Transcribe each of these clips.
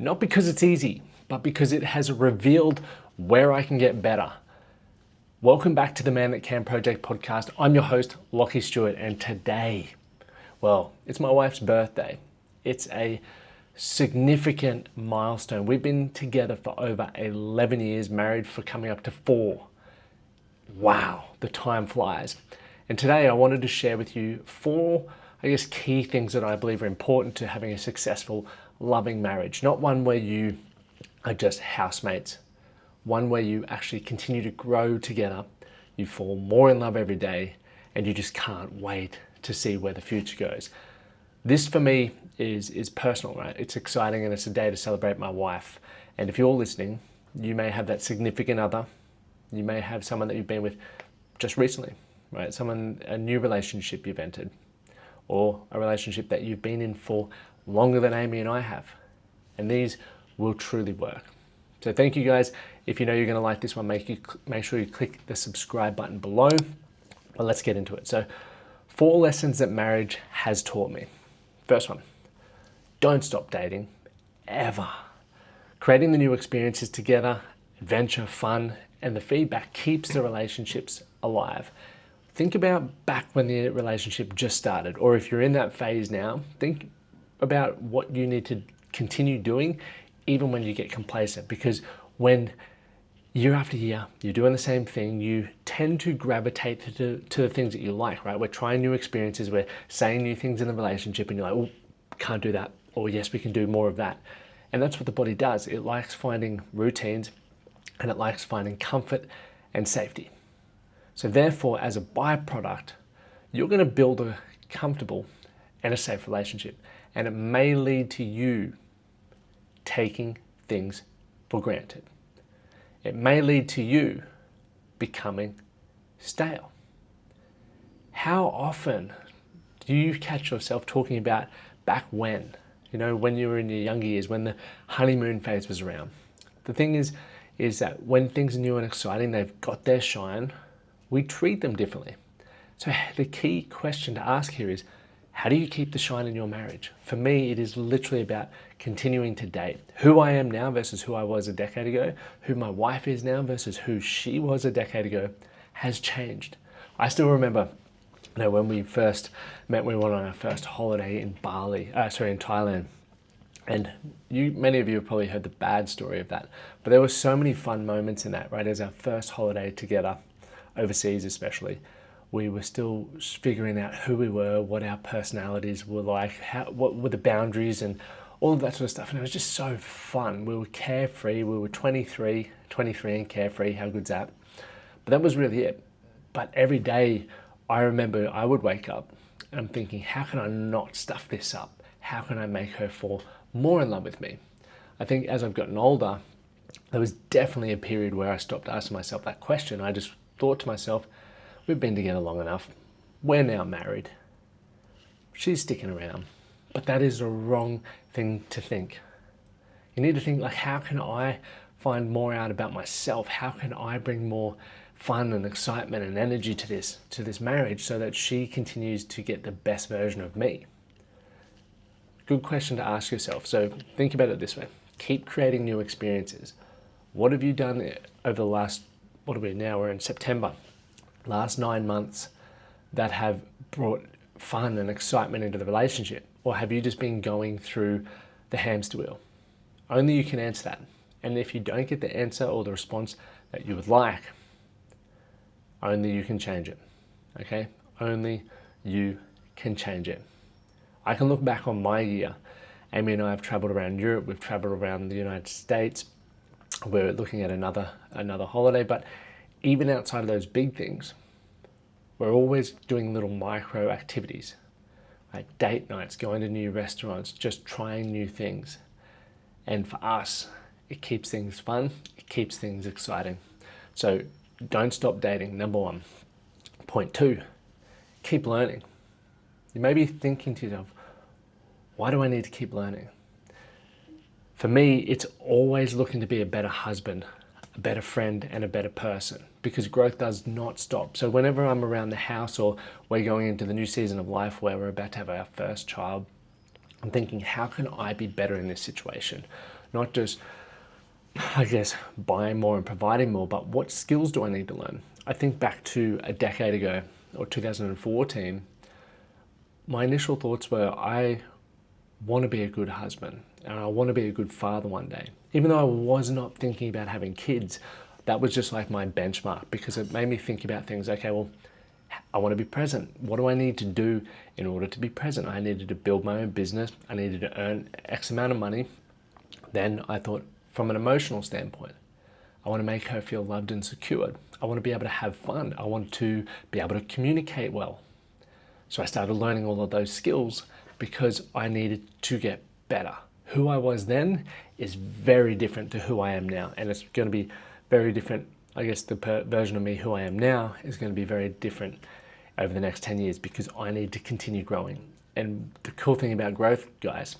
Not because it's easy, but because it has revealed where I can get better. Welcome back to the Man That Can Project podcast. I'm your host, Lachlan Stuart, and today, well, it's my wife's birthday. It's a significant milestone. We've been together for over 11 years, married for coming up to 4. Wow, the time flies. And today I wanted to share with you 4, key things that I believe are important to having a successful, loving marriage. Not one where you are just housemates, one where you actually continue to grow together, you fall more in love every day, and you just can't wait to see where the future goes. This for me is personal, right? It's exciting and it's a day to celebrate my wife. And if you're listening, you may have that significant other, you may have someone that you've been with just recently, right? A new relationship you've entered, or a relationship that you've been in for longer than Amy and I have. And these will truly work. So thank you guys. If you know you're gonna like this one, make sure you click the subscribe button below. But let's get into it. So 4 lessons that marriage has taught me. First one, don't stop dating, ever. Creating the new experiences together, adventure, fun, and the feedback keeps the relationships alive. Think about back when the relationship just started, or if you're in that phase now, think about what you need to continue doing even when you get complacent, because when year after year you're doing the same thing, you tend to gravitate to the things that you like, right? We're trying new experiences, we're saying new things in the relationship, and you're like, oh, can't do that, or yes, we can do more of that. And that's what the body does. It likes finding routines, and it likes finding comfort and safety. So therefore, as a byproduct, you're going to build a comfortable and a safe relationship. And it may lead to you taking things for granted. It may lead to you becoming stale. How often do you catch yourself talking about back when? When you were in your younger years, when the honeymoon phase was around. The thing is that when things are new and exciting, they've got their shine, we treat them differently. So the key question to ask here is, how do you keep the shine in your marriage? For me, it is literally about continuing to date. Who I am now versus who I was a decade ago, who my wife is now versus who she was a decade ago, has changed. I still remember, when we first met, we went on our first holiday in Thailand. And many of you have probably heard the bad story of that. But there were so many fun moments in that, right? As our first holiday together, overseas especially, we were still figuring out who we were, what our personalities were like, what were the boundaries and all of that sort of stuff. And it was just so fun. We were carefree. We were 23 and carefree. How good's that? But that was really it. But every day, I remember I would wake up and I'm thinking, how can I not stuff this up? How can I make her fall more in love with me? I think as I've gotten older, there was definitely a period where I stopped asking myself that question. I just thought to myself, we've been together long enough. We're now married. She's sticking around. But that is a wrong thing to think. You need to think, like, how can I find more out about myself? How can I bring more fun and excitement and energy to this marriage so that she continues to get the best version of me? Good question to ask yourself. So think about it this way. Keep creating new experiences. What have you done over the last, we're in September, last 9 months that have brought fun and excitement into the relationship? Or have you just been going through the hamster wheel? Only you can answer that. And if you don't get the answer or the response that you would like, only you can change it, okay? Only you can change it. I can look back on my year. Amy and I have traveled around Europe, we've traveled around the United States, we're looking at another holiday, but even outside of those big things, we're always doing little micro activities, like date nights, going to new restaurants, just trying new things. And for us, it keeps things fun, it keeps things exciting. So don't stop dating, number 1. Point 2, keep learning. You may be thinking to yourself, why do I need to keep learning? For me, it's always looking to be a better husband, a better friend, and a better person, because growth does not stop. So whenever I'm around the house or we're going into the new season of life where we're about to have our first child, I'm thinking, how can I be better in this situation? Not just, I guess, buying more and providing more, but what skills do I need to learn? I think back to a decade ago, or 2014, my initial thoughts were, I want to be a good husband and I want to be a good father one day. Even though I was not thinking about having kids, that was just like my benchmark, because it made me think about things. Okay, well, I want to be present. What do I need to do in order to be present? I needed to build my own business. I needed to earn X amount of money. Then I thought, from an emotional standpoint, I want to make her feel loved and secured. I want to be able to have fun. I want to be able to communicate well. So I started learning all of those skills because I needed to get better. Who I was then is very different to who I am now. And it's going to be very different. I guess the version of me who I am now is going to be very different over the next 10 years, because I need to continue growing. And the cool thing about growth, guys,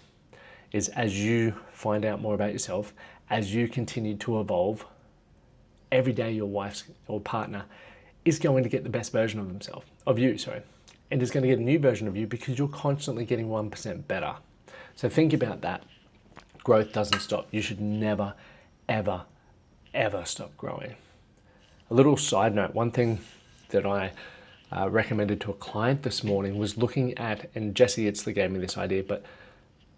is as you find out more about yourself, as you continue to evolve, every day your wife or partner is going to get the best version of you, and is going to get a new version of you, because you're constantly getting 1% better. So think about that. Growth doesn't stop. You should never, ever, ever stop growing. A little side note, one thing that I recommended to a client this morning was looking at, and Jesse Itzler gave me this idea, but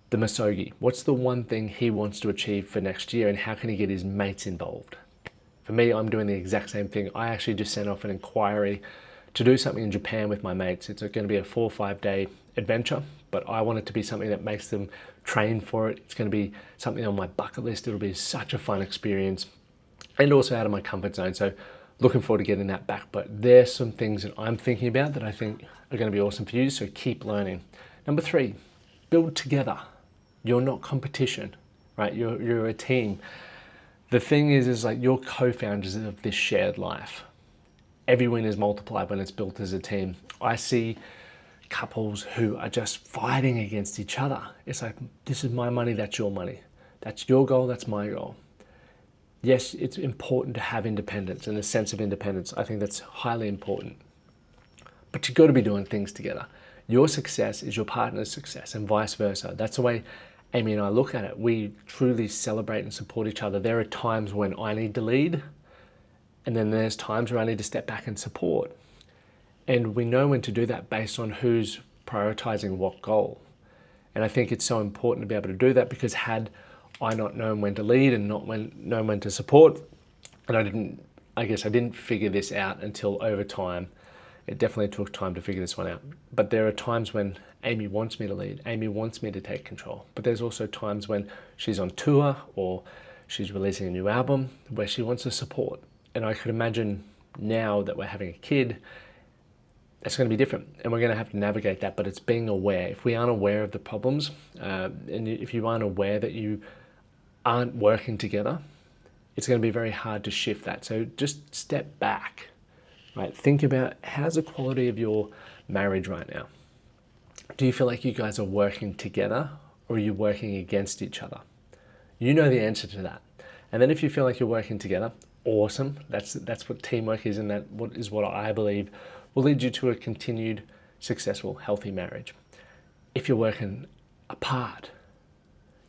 the Masogi. What's the one thing he wants to achieve for next year, and how can he get his mates involved? For me, I'm doing the exact same thing. I actually just sent off an inquiry to do something in Japan with my mates. It's going to be a 4 or 5 day adventure, but I want it to be something that makes them train for it. It's going to be something on my bucket list. It'll be such a fun experience, and also out of my comfort zone. So looking forward to getting that back. But there's some things that I'm thinking about that I think are going to be awesome for you. So keep learning. Number 3, build together. You're not competition, right? You're a team. The thing is like, you're co-founders of this shared life. Every win is multiplied when it's built as a team. I see couples who are just fighting against each other. It's like, this is my money, that's your money. That's your goal, that's my goal. Yes, it's important to have independence and a sense of independence. I think that's highly important. But you've got to be doing things together. Your success is your partner's success, and vice versa. That's the way Amy and I look at it. We truly celebrate and support each other. There are times when I need to lead, and then there's times where I need to step back and support. And we know when to do that based on who's prioritizing what goal. And I think it's so important to be able to do that, because had I not known when to lead and not known when to support, and I didn't figure this out until over time. It definitely took time to figure this one out. But there are times when Amy wants me to lead, Amy wants me to take control. But there's also times when she's on tour or she's releasing a new album where she wants to support. And I could imagine now that we're having a kid, it's going to be different, and we're going to have to navigate that. But it's being aware. If we aren't aware of the problems, and if you aren't aware that you aren't working together, it's going to be very hard to shift that. So just step back, right? Think about, how's the quality of your marriage right now? Do you feel like you guys are working together, or are you working against each other? You know the answer to that. And then if you feel like you're working together, awesome. That's what teamwork is, and that is what I believe will lead you to a continued, successful, healthy marriage. If you're working apart,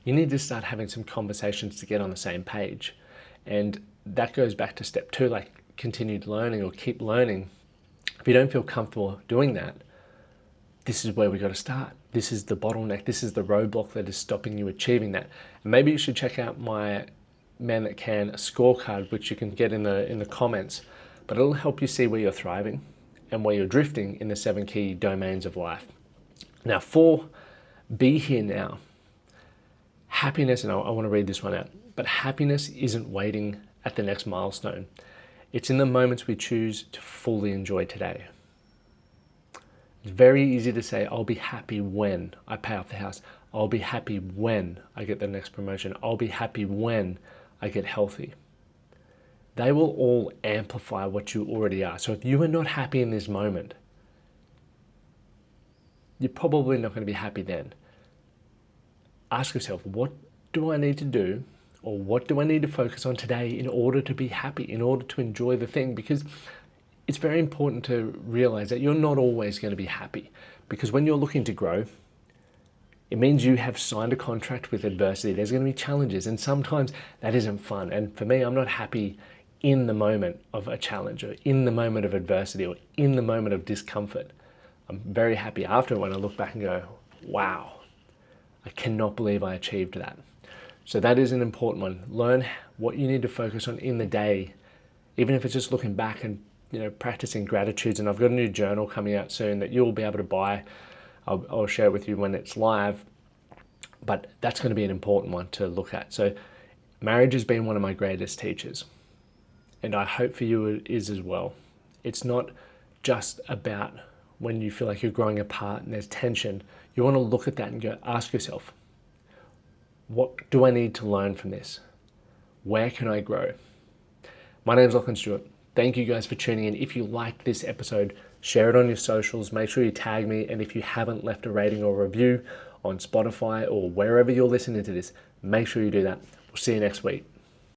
you need to start having some conversations to get on the same page. And that goes back to step 2, like continued learning or keep learning. If you don't feel comfortable doing that, this is where we got to start. This is the bottleneck. This is the roadblock that is stopping you achieving that. And maybe you should check out my Man That Can Scorecard, which you can get in the comments. But it'll help you see where you're thriving and where you're drifting in the 7 key domains of life. Now, 4, be here now. Happiness, and I want to read this one out, but happiness isn't waiting at the next milestone. It's in the moments we choose to fully enjoy today. It's very easy to say, I'll be happy when I pay off the house. I'll be happy when I get the next promotion. I'll be happy when I get healthy. They will all amplify what you already are. So if you are not happy in this moment, you're probably not going to be happy then. Ask yourself, what do I need to do, or what do I need to focus on today in order to be happy, in order to enjoy the thing? Because it's very important to realize that you're not always going to be happy, because when you're looking to grow, It means you have signed a contract with adversity. There's going to be challenges, and sometimes that isn't fun. And for me, I'm not happy in the moment of a challenge or in the moment of adversity or in the moment of discomfort. I'm very happy after when I look back and go, wow, I cannot believe I achieved that. So that is an important one. Learn what you need to focus on in the day, even if it's just looking back and practicing gratitudes. And I've got a new journal coming out soon that you'll be able to buy. I'll share it with you when it's live. But that's going to be an important one to look at. So marriage has been one of my greatest teachers. And I hope for you it is as well. It's not just about when you feel like you're growing apart and there's tension. You want to look at that and go, ask yourself, what do I need to learn from this? Where can I grow? My name is Lachlan Stuart. Thank you guys for tuning in. If you liked this episode, share it on your socials. Make sure you tag me. And if you haven't left a rating or review on Spotify or wherever you're listening to this, make sure you do that. We'll see you next week.